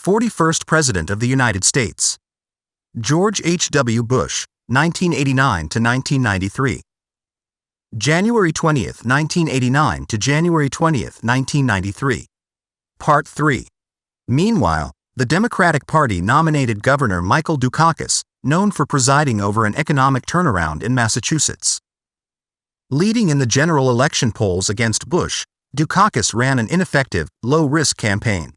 41st President of the United States. George H.W. Bush, 1989 to 1993. January 20, 1989 to January 20, 1993. Part 3. Meanwhile, the Democratic Party nominated Governor Michael Dukakis, known for presiding over an economic turnaround in Massachusetts. Leading in the general election polls against Bush, Dukakis ran an ineffective, low-risk campaign.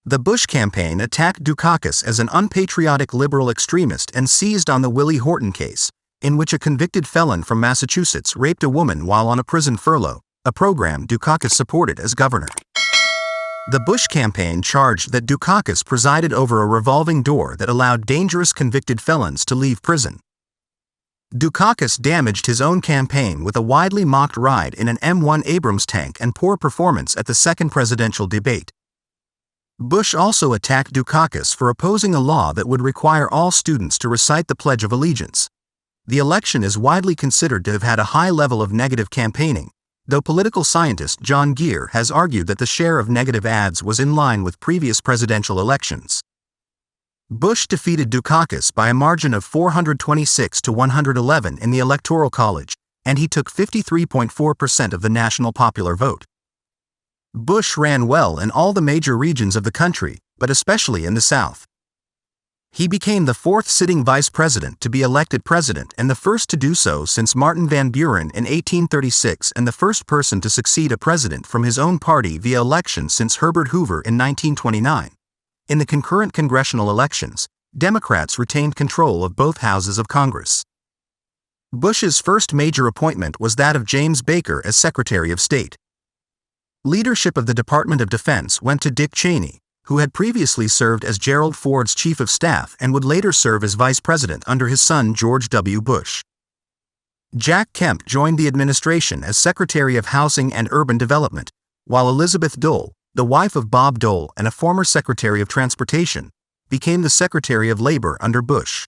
The Bush campaign attacked Dukakis as an unpatriotic liberal extremist and seized on the Willie Horton case, in which a convicted felon from Massachusetts raped a woman while on a prison furlough, a program Dukakis supported as governor. The Bush campaign charged that Dukakis presided over a revolving door that allowed dangerous convicted felons to leave prison. Dukakis damaged his own campaign with a widely mocked ride in an M1 Abrams tank and poor performance at the second presidential debate. Bush also attacked Dukakis for opposing a law that would require all students to recite the Pledge of Allegiance. The election is widely considered to have had a high level of negative campaigning, though political scientist John Geer has argued that the share of negative ads was in line with previous presidential elections. Bush defeated Dukakis by a margin of 426 to 111 in the Electoral College, and he took 53.4% of the national popular vote. Bush ran well in all the major regions of the country, but especially in the South. He became the fourth sitting vice president to be elected president and the first to do so since Martin Van Buren in 1836 and the first person to succeed a president from his own party via election since Herbert Hoover in 1929. In the concurrent congressional elections, Democrats retained control of both houses of Congress. Bush's first major appointment was that of James Baker as Secretary of State. Leadership of the Department of Defense went to Dick Cheney, who had previously served as Gerald Ford's chief of staff and would later serve as vice president under his son George W. Bush. Jack Kemp joined the administration as Secretary of Housing and Urban Development, while Elizabeth Dole, the wife of Bob Dole and a former Secretary of Transportation, became the Secretary of Labor under Bush.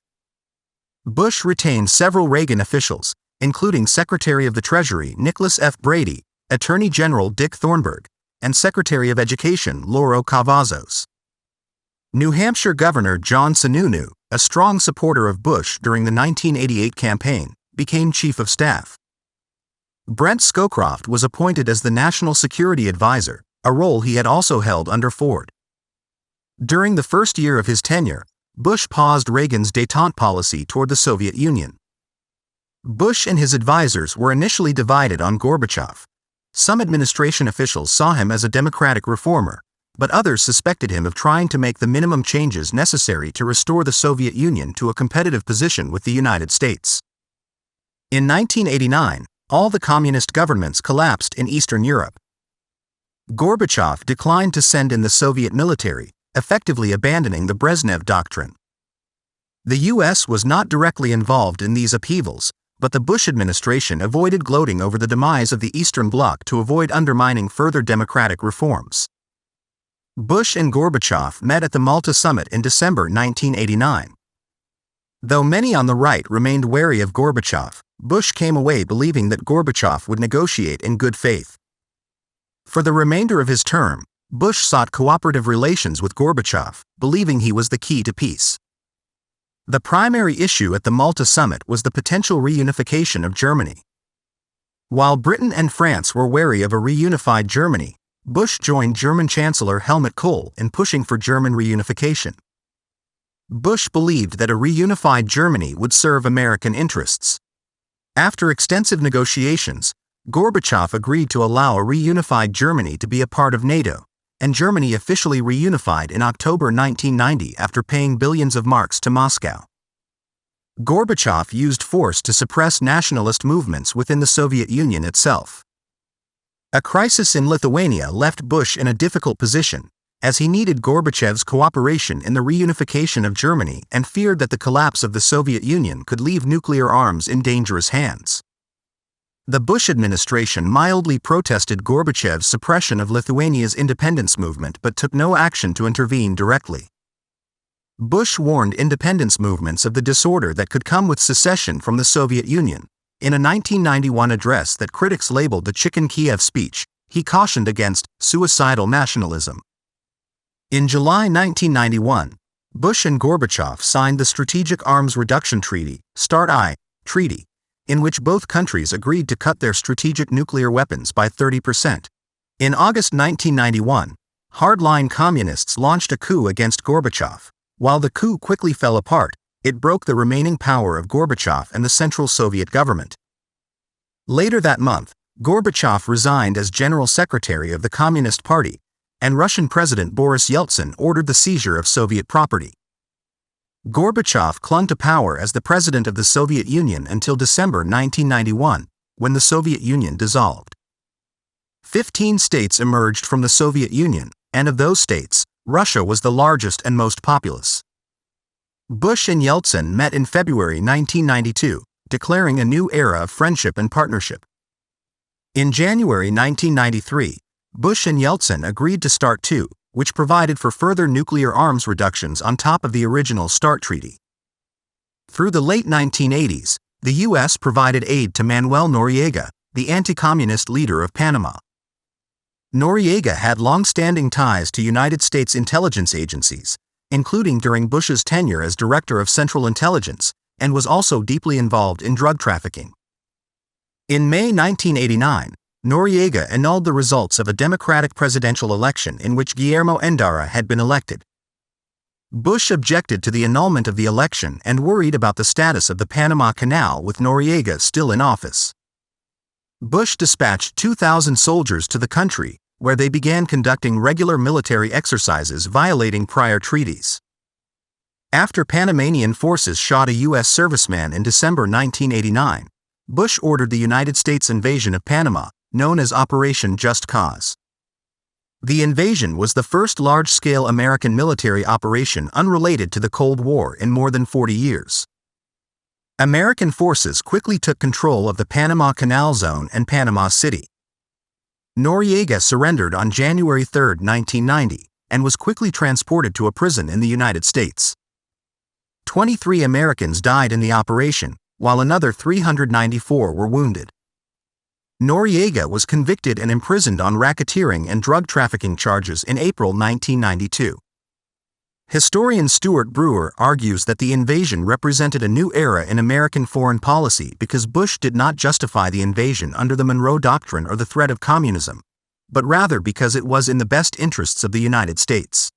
Bush retained several Reagan officials, including Secretary of the Treasury Nicholas F. Brady, Attorney General Dick Thornburgh, and Secretary of Education Lauro Cavazos. New Hampshire Governor John Sununu, a strong supporter of Bush during the 1988 campaign, became Chief of Staff. Brent Scowcroft was appointed as the National Security Advisor, a role he had also held under Ford. During the first year of his tenure, Bush paused Reagan's détente policy toward the Soviet Union. Bush and his advisors were initially divided on Gorbachev. Some administration officials saw him as a democratic reformer, but others suspected him of trying to make the minimum changes necessary to restore the Soviet Union to a competitive position with the United States. In 1989, all the communist governments collapsed in Eastern Europe. Gorbachev declined to send in the Soviet military, effectively abandoning the Brezhnev Doctrine. The U.S. was not directly involved in these upheavals, but the Bush administration avoided gloating over the demise of the Eastern Bloc to avoid undermining further democratic reforms. Bush and Gorbachev met at the Malta Summit in December 1989. Though many on the right remained wary of Gorbachev, Bush came away believing that Gorbachev would negotiate in good faith. For the remainder of his term, Bush sought cooperative relations with Gorbachev, believing he was the key to peace. The primary issue at the Malta Summit was the potential reunification of Germany. While Britain and France were wary of a reunified Germany, Bush joined German Chancellor Helmut Kohl in pushing for German reunification. Bush believed that a reunified Germany would serve American interests. After extensive negotiations, Gorbachev agreed to allow a reunified Germany to be a part of NATO, and Germany officially reunified in October 1990 after paying billions of marks to Moscow. Gorbachev used force to suppress nationalist movements within the Soviet Union itself. A crisis in Lithuania left Bush in a difficult position, as he needed Gorbachev's cooperation in the reunification of Germany and feared that the collapse of the Soviet Union could leave nuclear arms in dangerous hands. The Bush administration mildly protested Gorbachev's suppression of Lithuania's independence movement but took no action to intervene directly. Bush warned independence movements of the disorder that could come with secession from the Soviet Union. In a 1991 address that critics labeled the Chicken Kiev speech, he cautioned against suicidal nationalism. In July 1991, Bush and Gorbachev signed the Strategic Arms Reduction Treaty, START-I, treaty, in which both countries agreed to cut their strategic nuclear weapons by 30%. In August 1991, hardline communists launched a coup against Gorbachev. While the coup quickly fell apart, it broke the remaining power of Gorbachev and the Central Soviet government. Later that month, Gorbachev resigned as General Secretary of the Communist Party, and Russian President Boris Yeltsin ordered the seizure of Soviet property. Gorbachev clung to power as the President of the Soviet Union until December 1991, when the Soviet Union dissolved. 15 states emerged from the Soviet Union, and of those states, Russia was the largest and most populous. Bush and Yeltsin met in February 1992, declaring a new era of friendship and partnership. In January 1993, Bush and Yeltsin agreed to START-II, which provided for further nuclear arms reductions on top of the original START treaty. Through the late 1980s, the U.S. provided aid to Manuel Noriega, the anti-communist leader of Panama. Noriega had long-standing ties to United States intelligence agencies, including during Bush's tenure as Director of Central Intelligence, and was also deeply involved in drug trafficking. In May 1989, Noriega annulled the results of a Democratic presidential election in which Guillermo Endara had been elected. Bush objected to the annulment of the election and worried about the status of the Panama Canal with Noriega still in office. Bush dispatched 2,000 soldiers to the country, where they began conducting regular military exercises violating prior treaties. After Panamanian forces shot a U.S. serviceman in December 1989, Bush ordered the United States invasion of Panama, known as Operation Just Cause. The invasion was the first large-scale American military operation unrelated to the Cold War in more than 40 years. American forces quickly took control of the Panama Canal Zone and Panama City. Noriega surrendered on January 3, 1990, and was quickly transported to a prison in the United States. 23 Americans died in the operation, while another 394 were wounded. Noriega was convicted and imprisoned on racketeering and drug trafficking charges in April 1992. Historian Stuart Brewer argues that the invasion represented a new era in American foreign policy because Bush did not justify the invasion under the Monroe Doctrine or the threat of communism, but rather because it was in the best interests of the United States.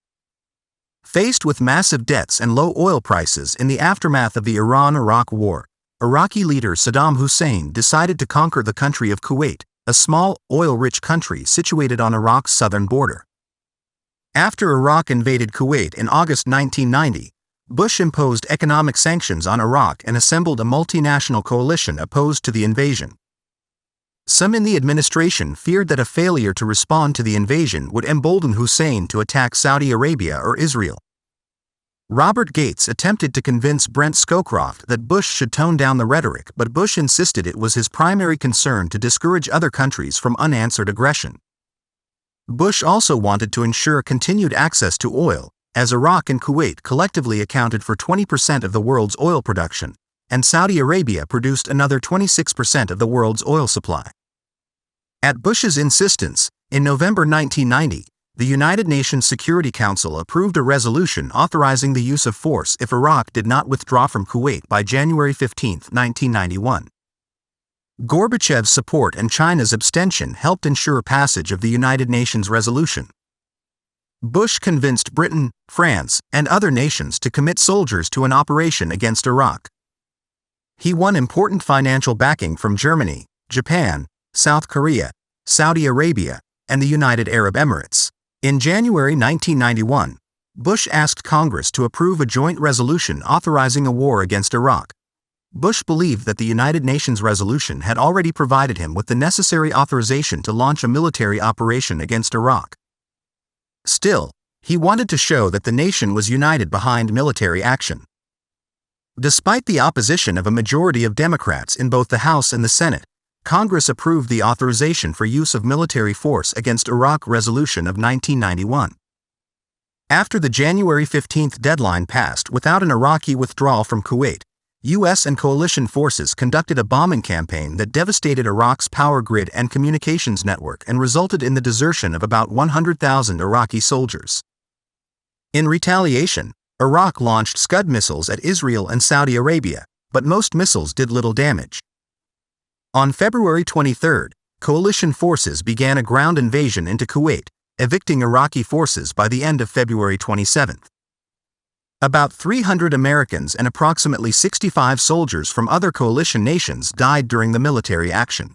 Faced with massive debts and low oil prices in the aftermath of the Iran-Iraq War, Iraqi leader Saddam Hussein decided to conquer the country of Kuwait, a small, oil-rich country situated on Iraq's southern border. After Iraq invaded Kuwait in August 1990, Bush imposed economic sanctions on Iraq and assembled a multinational coalition opposed to the invasion. Some in the administration feared that a failure to respond to the invasion would embolden Hussein to attack Saudi Arabia or Israel. Robert Gates attempted to convince Brent Scowcroft that Bush should tone down the rhetoric, but Bush insisted it was his primary concern to discourage other countries from unanswered aggression. Bush also wanted to ensure continued access to oil, as Iraq and Kuwait collectively accounted for 20% of the world's oil production, and Saudi Arabia produced another 26% of the world's oil supply. At Bush's insistence, in November 1990, the United Nations Security Council approved a resolution authorizing the use of force if Iraq did not withdraw from Kuwait by January 15, 1991. Gorbachev's support and China's abstention helped ensure passage of the United Nations resolution. Bush convinced Britain, France, and other nations to commit soldiers to an operation against Iraq. He won important financial backing from Germany, Japan, South Korea, Saudi Arabia, and the United Arab Emirates. In January 1991, Bush asked Congress to approve a joint resolution authorizing a war against Iraq. Bush believed that the United Nations resolution had already provided him with the necessary authorization to launch a military operation against Iraq. Still, he wanted to show that the nation was united behind military action. Despite the opposition of a majority of Democrats in both the House and the Senate, Congress approved the authorization for use of military force against Iraq resolution of 1991. After the January 15 deadline passed without an Iraqi withdrawal from Kuwait, U.S. and coalition forces conducted a bombing campaign that devastated Iraq's power grid and communications network and resulted in the desertion of about 100,000 Iraqi soldiers. In retaliation, Iraq launched Scud missiles at Israel and Saudi Arabia, but most missiles did little damage. On February 23, coalition forces began a ground invasion into Kuwait, evicting Iraqi forces by the end of February 27. About 300 Americans and approximately 65 soldiers from other coalition nations died during the military action.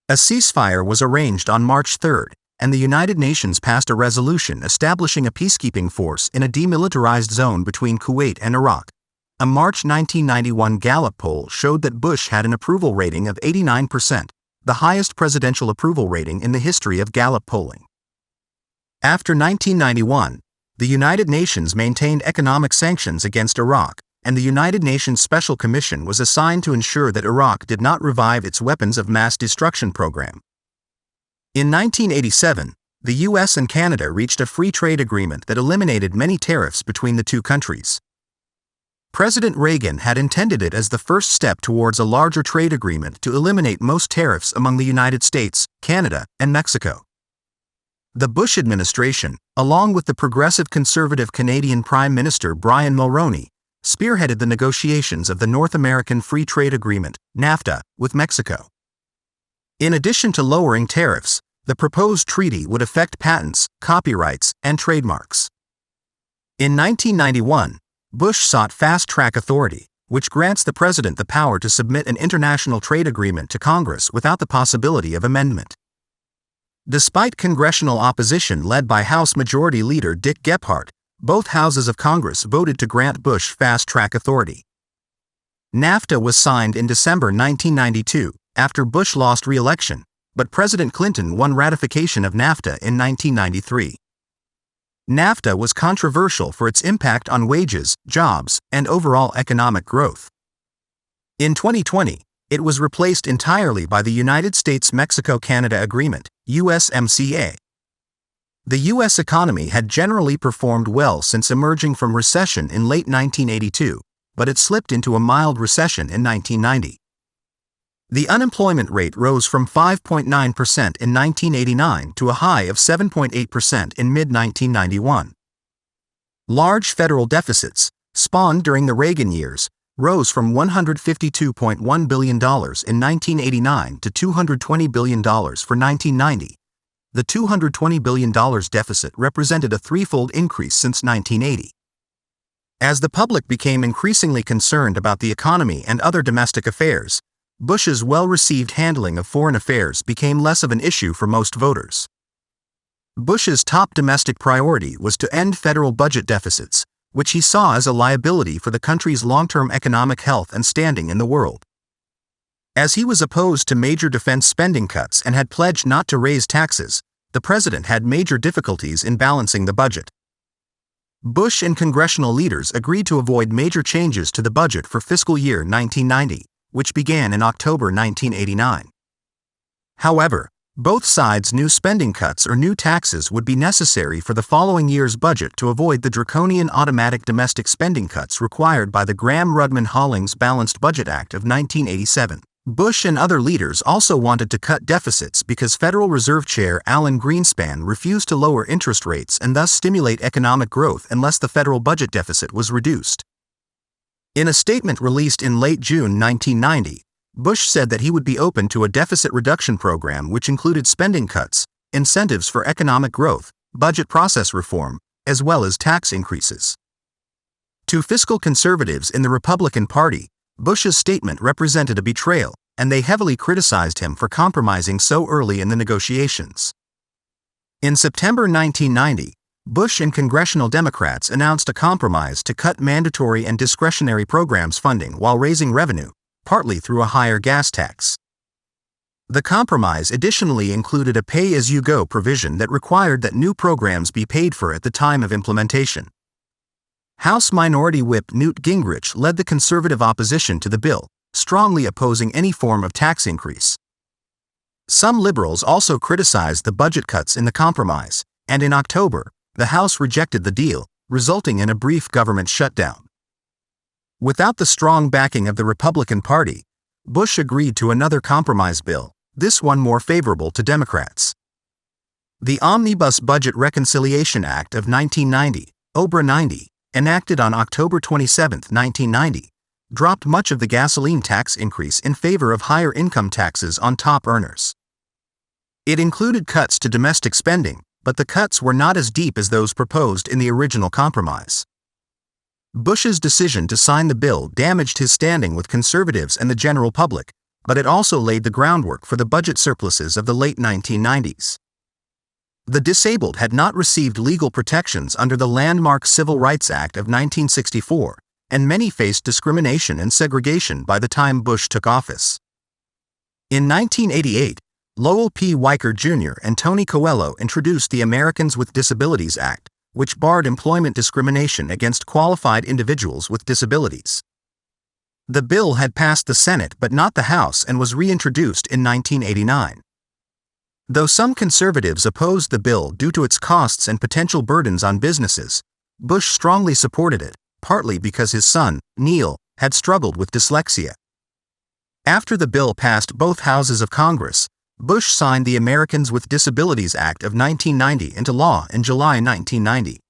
A ceasefire was arranged on March 3, and the United Nations passed a resolution establishing a peacekeeping force in a demilitarized zone between Kuwait and Iraq. A March 1991 Gallup poll showed that Bush had an approval rating of 89%, the highest presidential approval rating in the history of Gallup polling. After 1991, the United Nations maintained economic sanctions against Iraq, and the United Nations Special Commission was assigned to ensure that Iraq did not revive its weapons of mass destruction program. In 1987, the U.S. and Canada reached a free trade agreement that eliminated many tariffs between the two countries. President Reagan had intended it as the first step towards a larger trade agreement to eliminate most tariffs among the United States, Canada, and Mexico. The Bush administration, along with the progressive conservative Canadian Prime Minister Brian Mulroney, spearheaded the negotiations of the North American Free Trade Agreement, NAFTA, with Mexico. In addition to lowering tariffs, the proposed treaty would affect patents, copyrights, and trademarks. In 1991, Bush sought fast-track authority, which grants the president the power to submit an international trade agreement to Congress without the possibility of amendment. Despite congressional opposition led by House Majority Leader Dick Gephardt, both houses of Congress voted to grant Bush fast-track authority. NAFTA was signed in December 1992, after Bush lost re-election, but President Clinton won ratification of NAFTA in 1993. NAFTA was controversial for its impact on wages, jobs, and overall economic growth. In 2020, it was replaced entirely by the United States-Mexico-Canada Agreement, USMCA. The U.S. economy had generally performed well since emerging from recession in late 1982, but it slipped into a mild recession in 1990. The unemployment rate rose from 5.9% in 1989 to a high of 7.8% in mid-1991. Large federal deficits, spawned during the Reagan years, rose from $152.1 billion in 1989 to $220 billion for 1990. The $220 billion deficit represented a threefold increase since 1980. As the public became increasingly concerned about the economy and other domestic affairs, Bush's well-received handling of foreign affairs became less of an issue for most voters. Bush's top domestic priority was to end federal budget deficits, which he saw as a liability for the country's long-term economic health and standing in the world. As he was opposed to major defense spending cuts and had pledged not to raise taxes, the president had major difficulties in balancing the budget. Bush and congressional leaders agreed to avoid major changes to the budget for fiscal year 1990, which began in October 1989. However, both sides knew spending cuts or new taxes would be necessary for the following year's budget to avoid the draconian automatic domestic spending cuts required by the Gramm-Rudman-Hollings Balanced Budget Act of 1987. Bush and other leaders also wanted to cut deficits because Federal Reserve Chair Alan Greenspan refused to lower interest rates and thus stimulate economic growth unless the federal budget deficit was reduced. In a statement released in late June 1990, Bush said that he would be open to a deficit reduction program which included spending cuts, incentives for economic growth, budget process reform, as well as tax increases. To fiscal conservatives in the Republican Party, Bush's statement represented a betrayal, and they heavily criticized him for compromising so early in the negotiations. In September 1990, Bush and congressional Democrats announced a compromise to cut mandatory and discretionary programs funding while raising revenue, partly through a higher gas tax. The compromise additionally included a pay-as-you-go provision that required that new programs be paid for at the time of implementation. House Minority Whip Newt Gingrich led the conservative opposition to the bill, strongly opposing any form of tax increase. Some liberals also criticized the budget cuts in the compromise, and in October, the House rejected the deal, resulting in a brief government shutdown. Without the strong backing of the Republican Party, Bush agreed to another compromise bill, this one more favorable to Democrats. The Omnibus Budget Reconciliation Act of 1990, OBRA 90, enacted on October 27, 1990, dropped much of the gasoline tax increase in favor of higher income taxes on top earners. It included cuts to domestic spending, but the cuts were not as deep as those proposed in the original compromise. Bush's decision to sign the bill damaged his standing with conservatives and the general public, but it also laid the groundwork for the budget surpluses of the late 1990s. The disabled had not received legal protections under the landmark Civil Rights Act of 1964, and many faced discrimination and segregation by the time Bush took office. In 1988, Lowell P. Weicker Jr. and Tony Coelho introduced the Americans with Disabilities Act, which barred employment discrimination against qualified individuals with disabilities. The bill had passed the Senate but not the House and was reintroduced in 1989. Though some conservatives opposed the bill due to its costs and potential burdens on businesses, Bush strongly supported it, partly because his son, Neil, had struggled with dyslexia. After the bill passed both houses of Congress, Bush signed the Americans with Disabilities Act of 1990 into law in July 1990.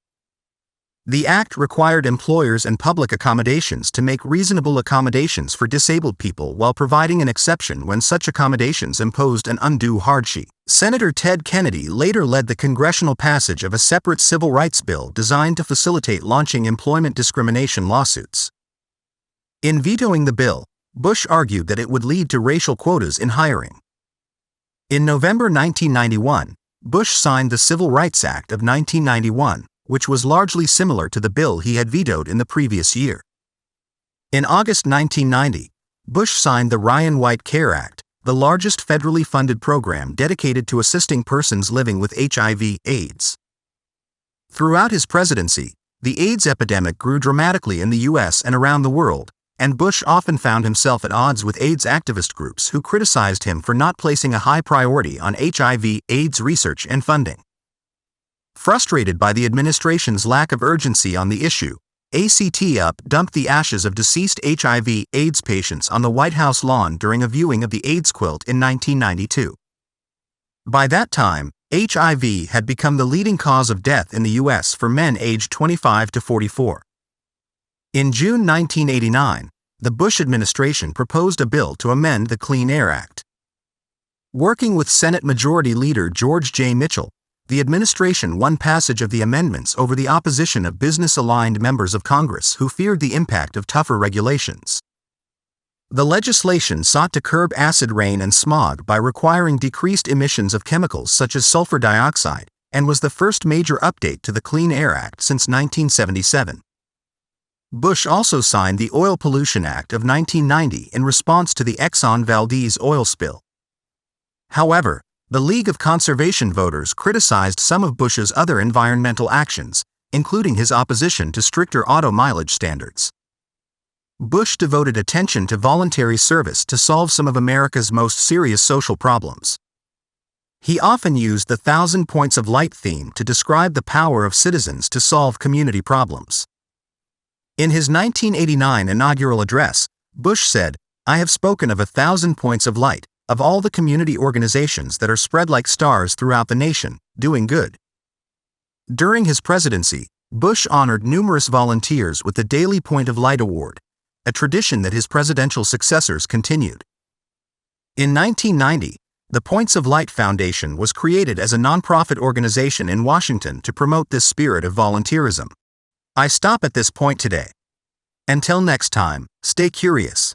The act required employers and public accommodations to make reasonable accommodations for disabled people while providing an exception when such accommodations imposed an undue hardship. Senator Ted Kennedy later led the congressional passage of a separate civil rights bill designed to facilitate launching employment discrimination lawsuits. In vetoing the bill, Bush argued that it would lead to racial quotas in hiring. In November 1991, Bush signed the Civil Rights Act of 1991, which was largely similar to the bill he had vetoed in the previous year. In August 1990, Bush signed the Ryan White Care Act, the largest federally funded program dedicated to assisting persons living with HIV/AIDS. Throughout his presidency, the AIDS epidemic grew dramatically in the U.S. and around the world, and Bush often found himself at odds with AIDS activist groups who criticized him for not placing a high priority on HIV/AIDS research and funding. Frustrated by the administration's lack of urgency on the issue, ACT-UP dumped the ashes of deceased HIV/AIDS patients on the White House lawn during a viewing of the AIDS quilt in 1992. By that time, HIV had become the leading cause of death in the U.S. for men aged 25 to 44. In June 1989, the Bush administration proposed a bill to amend the Clean Air Act. Working with Senate Majority Leader George J. Mitchell, the administration won passage of the amendments over the opposition of business-aligned members of Congress who feared the impact of tougher regulations. The legislation sought to curb acid rain and smog by requiring decreased emissions of chemicals such as sulfur dioxide, and was the first major update to the Clean Air Act since 1977. Bush also signed the Oil Pollution Act of 1990 in response to the Exxon Valdez oil spill. However, the League of Conservation Voters criticized some of Bush's other environmental actions, including his opposition to stricter auto mileage standards. Bush devoted attention to voluntary service to solve some of America's most serious social problems. He often used the 1,000 Points of Light theme to describe the power of citizens to solve community problems. In his 1989 inaugural address, Bush said, "I have spoken of 1,000 points of light, of all the community organizations that are spread like stars throughout the nation, doing good." During his presidency, Bush honored numerous volunteers with the Daily Point of Light Award, a tradition that his presidential successors continued. In 1990, the Points of Light Foundation was created as a nonprofit organization in Washington to promote this spirit of volunteerism. I stop at this point today. Until next time, stay curious,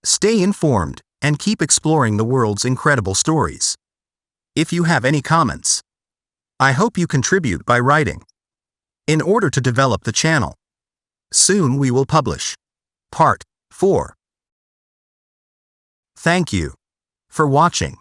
stay informed, and keep exploring the world's incredible stories. If you have any comments, I hope you contribute by writing. In order to develop the channel, soon we will publish Part 4. Thank you for watching.